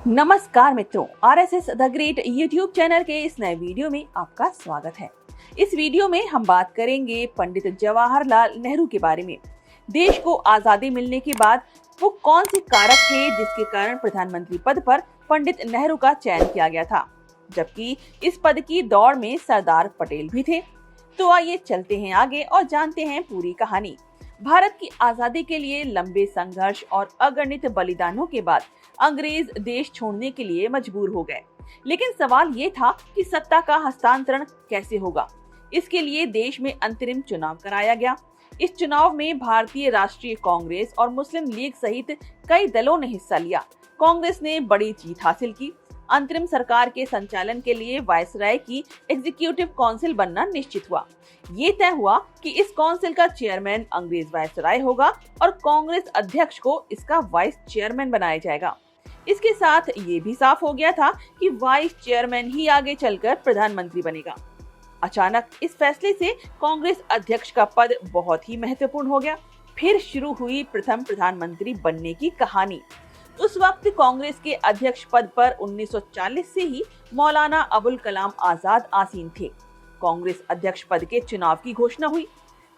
नमस्कार मित्रों, RSS the great YouTube channel के इस नए वीडियो में आपका स्वागत है। इस वीडियो में हम बात करेंगे पंडित जवाहरलाल नेहरू के बारे में। देश को आजादी मिलने के बाद वो कौन से कारक थे जिसके कारण प्रधानमंत्री पद पर पंडित नेहरू का चयन किया गया था, जबकि इस पद की दौड़ में सरदार पटेल भी थे। तो आइए चलते हैं आगे और जानते हैं पूरी कहानी। भारत की आजादी के लिए लंबे संघर्ष और अगणित बलिदानों के बाद अंग्रेज देश छोड़ने के लिए मजबूर हो गए। लेकिन सवाल ये था कि सत्ता का हस्तांतरण कैसे होगा। इसके लिए देश में अंतरिम चुनाव कराया गया। इस चुनाव में भारतीय राष्ट्रीय कांग्रेस और मुस्लिम लीग सहित कई दलों ने हिस्सा लिया। कांग्रेस ने बड़ी जीत हासिल की। अंतरिम सरकार के संचालन के लिए वायसराय की एग्जीक्यूटिव काउंसिल बनना निश्चित हुआ। ये तय हुआ कि इस काउंसिल का चेयरमैन अंग्रेज वायसराय होगा और कांग्रेस अध्यक्ष को इसका वाइस चेयरमैन बनाया जाएगा। इसके साथ ये भी साफ हो गया था कि वाइस चेयरमैन ही आगे चलकर प्रधानमंत्री बनेगा। अचानक इस फैसले से कांग्रेस अध्यक्ष का पद बहुत ही महत्वपूर्ण हो गया। फिर शुरू हुई प्रथम प्रधानमंत्री बनने की कहानी। उस वक्त कांग्रेस के अध्यक्ष पद पर 1940 से ही मौलाना अबुल कलाम आजाद आसीन थे। कांग्रेस अध्यक्ष पद के चुनाव की घोषणा हुई।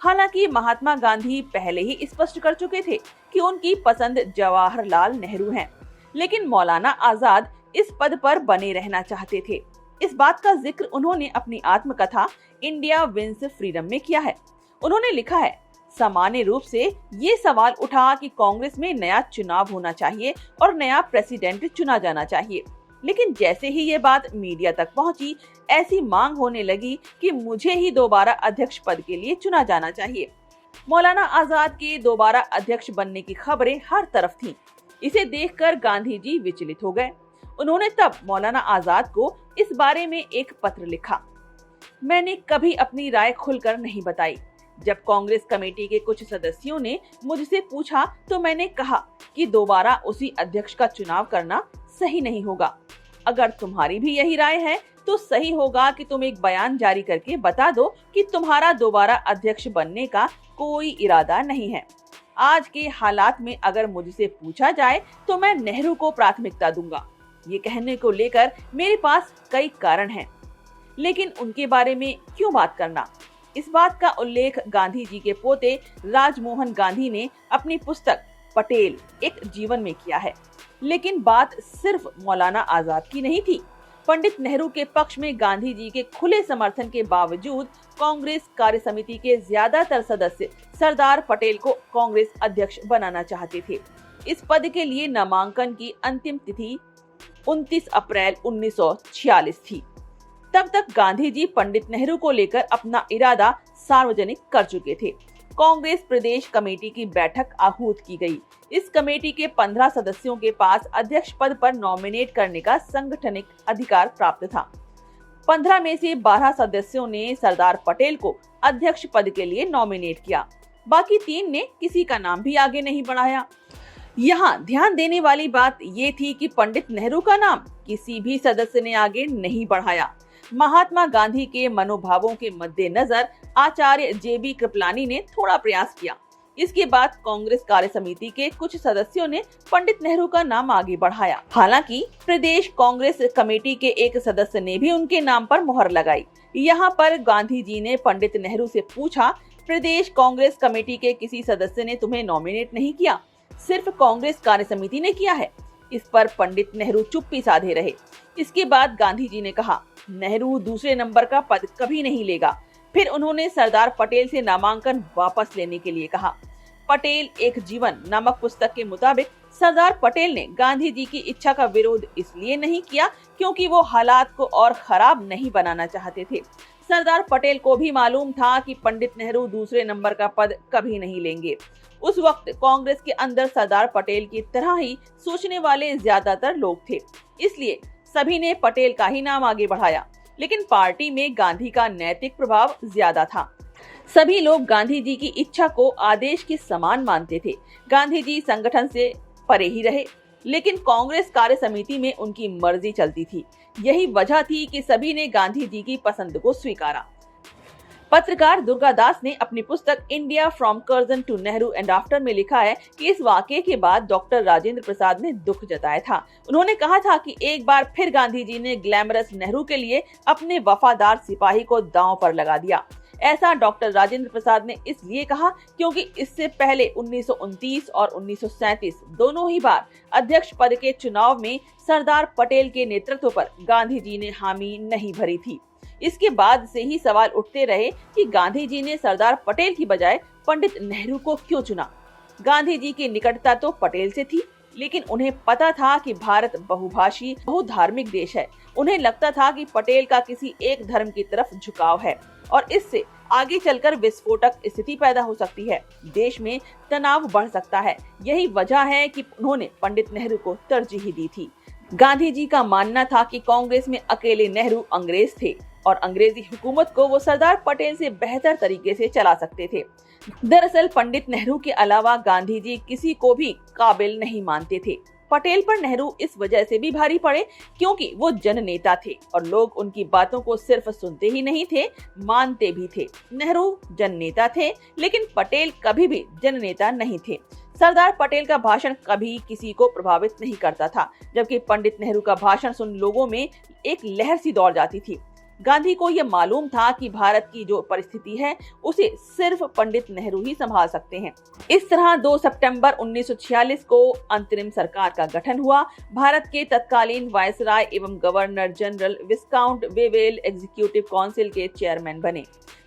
हालांकि महात्मा गांधी पहले ही स्पष्ट कर चुके थे कि उनकी पसंद जवाहरलाल नेहरू हैं, लेकिन मौलाना आजाद इस पद पर बने रहना चाहते थे। इस बात का जिक्र उन्होंने अपनी आत्मकथा इंडिया विंस फ्रीडम में किया है। उन्होंने लिखा है, सामान्य रूप से ये सवाल उठा कि कांग्रेस में नया चुनाव होना चाहिए और नया प्रेसिडेंट चुना जाना चाहिए। लेकिन जैसे ही ये बात मीडिया तक पहुंची, ऐसी मांग होने लगी कि मुझे ही दोबारा अध्यक्ष पद के लिए चुना जाना चाहिए। मौलाना आजाद के दोबारा अध्यक्ष बनने की खबरें हर तरफ थीं। इसे देखकर गांधी जी विचलित हो गए। उन्होंने तब मौलाना आजाद को इस बारे में एक पत्र लिखा। मैंने कभी अपनी राय खुलकर नहीं बताई। जब कांग्रेस कमेटी के कुछ सदस्यों ने मुझसे पूछा तो मैंने कहा कि दोबारा उसी अध्यक्ष का चुनाव करना सही नहीं होगा। अगर तुम्हारी भी यही राय है तो सही होगा कि तुम एक बयान जारी करके बता दो कि तुम्हारा दोबारा अध्यक्ष बनने का कोई इरादा नहीं है। आज के हालात में अगर मुझसे पूछा जाए तो मैं नेहरू को प्राथमिकता दूंगा। ये कहने को लेकर मेरे पास कई कारण हैं, लेकिन उनके बारे में क्यों बात करना। इस बात का उल्लेख गांधी जी के पोते राजमोहन गांधी ने अपनी पुस्तक पटेल एक जीवन में किया है। लेकिन बात सिर्फ मौलाना आजाद की नहीं थी। पंडित नेहरू के पक्ष में गांधी जी के खुले समर्थन के बावजूद कांग्रेस कार्य समिति के ज्यादातर सदस्य सरदार पटेल को कांग्रेस अध्यक्ष बनाना चाहते थे। इस पद के लिए नामांकन की अंतिम तिथि 29 अप्रैल 1946 थी। तब तक गांधी जी पंडित नेहरू को लेकर अपना इरादा सार्वजनिक कर चुके थे। कांग्रेस प्रदेश कमेटी की बैठक आहूत की गई। इस कमेटी के 15 सदस्यों के पास अध्यक्ष पद पर नॉमिनेट करने का संगठनिक अधिकार प्राप्त था। 15 में से 12 सदस्यों ने सरदार पटेल को अध्यक्ष पद के लिए नॉमिनेट किया। बाकी 3 ने किसी का नाम भी आगे नहीं बढ़ाया। यहाँ ध्यान देने वाली बात ये थी कि पंडित नेहरू का नाम किसी भी सदस्य ने आगे नहीं बढ़ाया। महात्मा गांधी के मनोभावों के मद्देनजर आचार्य जेबी कृपलानी ने थोड़ा प्रयास किया। इसके बाद कांग्रेस कार्य समिति के कुछ सदस्यों ने पंडित नेहरू का नाम आगे बढ़ाया। हालांकि प्रदेश कांग्रेस कमेटी के एक सदस्य ने भी उनके नाम पर मुहर लगाई। यहाँ पर गांधी जी ने पंडित नेहरू से पूछा, प्रदेश कांग्रेस कमेटी के किसी सदस्य ने तुम्हें नॉमिनेट नहीं किया, सिर्फ कांग्रेस कार्य समिति ने किया है। इस पर पंडित नेहरू चुप्पी साधे रहे। इसके बाद गांधी जी ने कहा, नेहरू दूसरे नंबर का पद कभी नहीं लेगा। फिर उन्होंने सरदार पटेल से नामांकन वापस लेने के लिए कहा। पटेल एक जीवन नामक पुस्तक के मुताबिक सरदार पटेल ने गांधी जी की इच्छा का विरोध इसलिए नहीं किया क्योंकि वो हालात को और खराब नहीं बनाना चाहते थे। सरदार पटेल को भी मालूम था कि पंडित नेहरू दूसरे नंबर का पद कभी नहीं लेंगे। उस वक्त कांग्रेस के अंदर सरदार पटेल की तरह ही सोचने वाले ज्यादातर लोग थे, इसलिए सभी ने पटेल का ही नाम आगे बढ़ाया। लेकिन पार्टी में गांधी का नैतिक प्रभाव ज्यादा था। सभी लोग गांधी जी की इच्छा को आदेश के समान मानते थे। गांधी जी संगठन से परे ही रहे, लेकिन कांग्रेस कार्य समिति में उनकी मर्जी चलती थी। यही वजह थी कि सभी ने गांधी जी की पसंद को स्वीकारा। पत्रकार दुर्गा दास ने अपनी पुस्तक India from Curzon to Nehru and after में लिखा है कि इस वाकये के बाद डॉक्टर राजेंद्र प्रसाद ने दुख जताया था। उन्होंने कहा था कि एक बार फिर गांधी जी ने ग्लैमरस नेहरू के लिए अपने वफादार सिपाही को दांव पर लगा दिया। ऐसा डॉक्टर राजेंद्र प्रसाद ने इसलिए कहा क्योंकि इससे पहले 1929 और 1937 दोनों ही बार अध्यक्ष पद के चुनाव में सरदार पटेल के नेतृत्व पर गांधी जी ने हामी नहीं भरी थी। इसके बाद से ही सवाल उठते रहे कि गांधी जी ने सरदार पटेल की बजाय पंडित नेहरू को क्यों चुना। गांधी जी की निकटता तो पटेल से थी, लेकिन उन्हें पता था कि भारत बहुभाषी बहुधार्मिक देश है। उन्हें लगता था कि पटेल का किसी एक धर्म की तरफ झुकाव है और इससे आगे चलकर विस्फोटक स्थिति पैदा हो सकती है, देश में तनाव बढ़ सकता है। यही वजह है कि उन्होंने पंडित नेहरू को तरजीह दी थी। गांधी जी का मानना था कि कांग्रेस में अकेले नेहरू अंग्रेज थे और अंग्रेजी हुकूमत को वो सरदार पटेल से बेहतर तरीके से चला सकते थे। दरअसल पंडित नेहरू के अलावा गांधी जी किसी को भी काबिल नहीं मानते थे। पटेल पर नेहरू इस वजह से भी भारी पड़े क्योंकि वो जननेता थे और लोग उनकी बातों को सिर्फ सुनते ही नहीं थे, मानते भी थे। नेहरू जननेता थे, लेकिन पटेल कभी भी जननेता नहीं थे। सरदार पटेल का भाषण कभी किसी को प्रभावित नहीं करता था, जबकि पंडित नेहरू का भाषण सुन लोगों में एक लहर सी दौड़ जाती थी। गांधी को यह मालूम था कि भारत की जो परिस्थिति है उसे सिर्फ पंडित नेहरू ही संभाल सकते हैं। इस तरह 2 सितंबर 1946 को अंतरिम सरकार का गठन हुआ। भारत के तत्कालीन वायसराय एवं गवर्नर जनरल विस्काउंट वेवेल एग्जीक्यूटिव काउंसिल के चेयरमैन बने।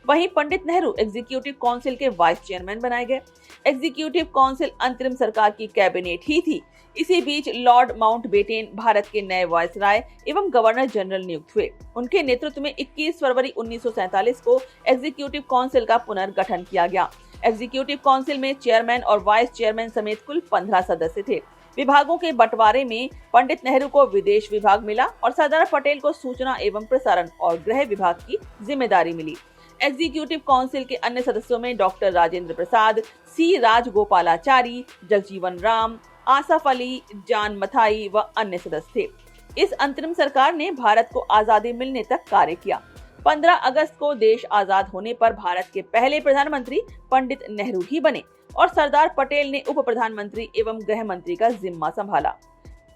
वहीं पंडित नेहरू एग्जीक्यूटिव काउंसिल के वाइस चेयरमैन बनाए गए। एग्जीक्यूटिव काउंसिल अंतरिम सरकार की कैबिनेट ही थी। इसी बीच लॉर्ड माउंटबेटन भारत के नए वायसराय एवं गवर्नर जनरल नियुक्त हुए। उनके नेतृत्व में 21 फरवरी 1947 को एग्जीक्यूटिव काउंसिल का पुनर्गठन किया गया। एग्जीक्यूटिव काउंसिल में चेयरमैन और वाइस चेयरमैन समेत कुल 15 सदस्य थे। विभागों के बंटवारे में पंडित नेहरू को विदेश विभाग मिला और सरदार पटेल को सूचना एवं प्रसारण और गृह विभाग की जिम्मेदारी मिली। एग्जीक्यूटिव काउंसिल के अन्य सदस्यों में डॉक्टर राजेंद्र प्रसाद, सी राजगोपालाचारी, जगजीवन राम, आसफ अली, जान मथाई व अन्य सदस्य थे। इस अंतरिम सरकार ने भारत को आजादी मिलने तक कार्य किया। 15 अगस्त को देश आजाद होने पर भारत के पहले प्रधानमंत्री पंडित नेहरू ही बने और सरदार पटेल ने उप प्रधानमंत्री एवं गृह मंत्री का जिम्मा संभाला।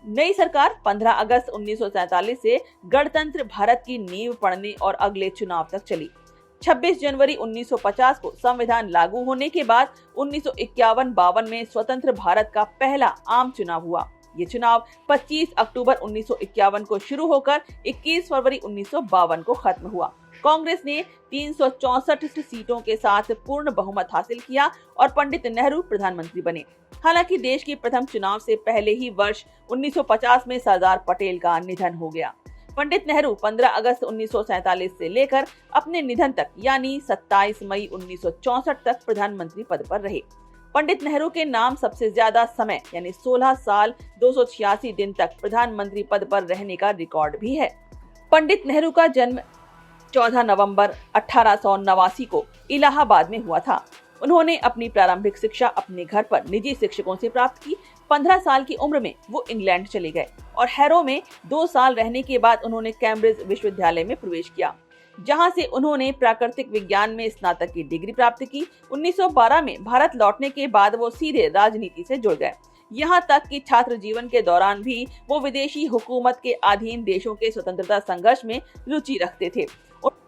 नई सरकार 15 अगस्त 1947 से गणतंत्र भारत की नींव पड़ने और अगले चुनाव तक चली। 26 जनवरी 1950 को संविधान लागू होने के बाद 1951-52 में स्वतंत्र भारत का पहला आम चुनाव हुआ। ये चुनाव 25 अक्टूबर 1951 को शुरू होकर 21 फरवरी 1952 को खत्म हुआ। कांग्रेस ने 364 सीटों के साथ पूर्ण बहुमत हासिल किया और पंडित नेहरू प्रधानमंत्री बने। हालांकि देश के प्रथम चुनाव से पहले ही वर्ष 1950 में सरदार पटेल का निधन हो गया। पंडित नेहरू 15 अगस्त 1947 से लेकर अपने निधन तक यानी 27 मई 1964 तक प्रधानमंत्री पद पर रहे। पंडित नेहरू के नाम सबसे ज्यादा समय यानी 16 साल 286 दिन तक प्रधानमंत्री पद पर रहने का रिकॉर्ड भी है। पंडित नेहरू का जन्म 14 नवंबर 1889 को इलाहाबाद में हुआ था। उन्होंने अपनी प्रारंभिक शिक्षा अपने घर पर निजी शिक्षकों से प्राप्त की। 15 साल की उम्र में वो इंग्लैंड चले गए और हैरो में 2 साल रहने के बाद उन्होंने कैम्ब्रिज विश्वविद्यालय में प्रवेश किया, जहां से उन्होंने प्राकृतिक विज्ञान में स्नातक की डिग्री प्राप्त की। 1912 में भारत लौटने के बाद वो सीधे राजनीति से जुड़ गए। यहाँ तक कि छात्र जीवन के दौरान भी वो विदेशी हुकूमत के अधीन देशों के स्वतंत्रता संघर्ष में रुचि रखते थे।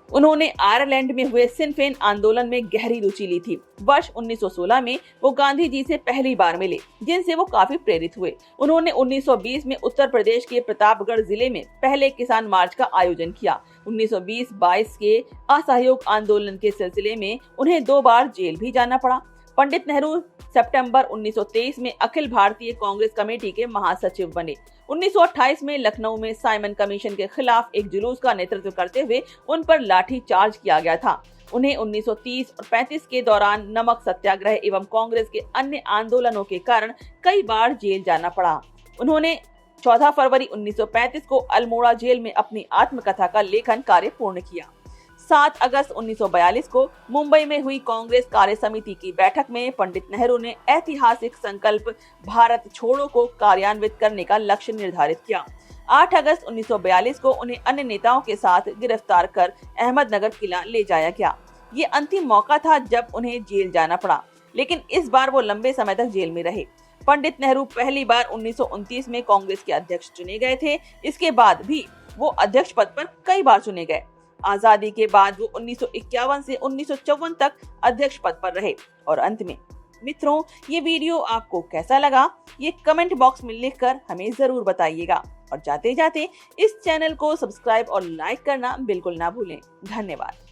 उन्होंने आयरलैंड में हुए सिन फेन आंदोलन में गहरी रुचि ली थी। वर्ष 1916 में वो गांधी जी से पहली बार मिले, जिनसे वो काफी प्रेरित हुए। उन्होंने 1920 में उत्तर प्रदेश के प्रतापगढ़ जिले में पहले किसान मार्च का आयोजन किया। 1920-22 के असहयोग आंदोलन के सिलसिले में उन्हें 2 बार जेल भी जाना पड़ा। पंडित नेहरू सितंबर 1923 में अखिल भारतीय कांग्रेस कमेटी के महासचिव बने। 1928 में लखनऊ में साइमन कमीशन के खिलाफ एक जुलूस का नेतृत्व करते हुए उन पर लाठी चार्ज किया गया था। उन्हें 1930 और 35 के दौरान नमक सत्याग्रह एवं कांग्रेस के अन्य आंदोलनों के कारण कई बार जेल जाना पड़ा। उन्होंने 14 फरवरी 1935 को अल्मोड़ा जेल में अपनी आत्मकथा का लेखन कार्य पूर्ण किया। 7 अगस्त 1942 को मुंबई में हुई कांग्रेस कार्य समिति की बैठक में पंडित नेहरू ने ऐतिहासिक संकल्प भारत छोड़ो को कार्यान्वित करने का लक्ष्य निर्धारित किया। 8 अगस्त 1942 को उन्हें अन्य नेताओं के साथ गिरफ्तार कर अहमदनगर किला ले जाया गया। ये अंतिम मौका था जब उन्हें जेल जाना पड़ा, लेकिन इस बार वो लंबे समय तक जेल में रहे। पंडित नेहरू पहली बार 1929 में कांग्रेस के अध्यक्ष चुने गए थे। इसके बाद भी वो अध्यक्ष पद पर कई बार चुने गए। आजादी के बाद वो 1951 से 1954 तक अध्यक्ष पद पर रहे और अंत में। मित्रों, ये वीडियो आपको कैसा लगा, ये कमेंट बॉक्स में लिखकर हमें जरूर बताइएगा और जाते जाते इस चैनल को सब्सक्राइब और लाइक करना बिल्कुल ना भूलें। धन्यवाद।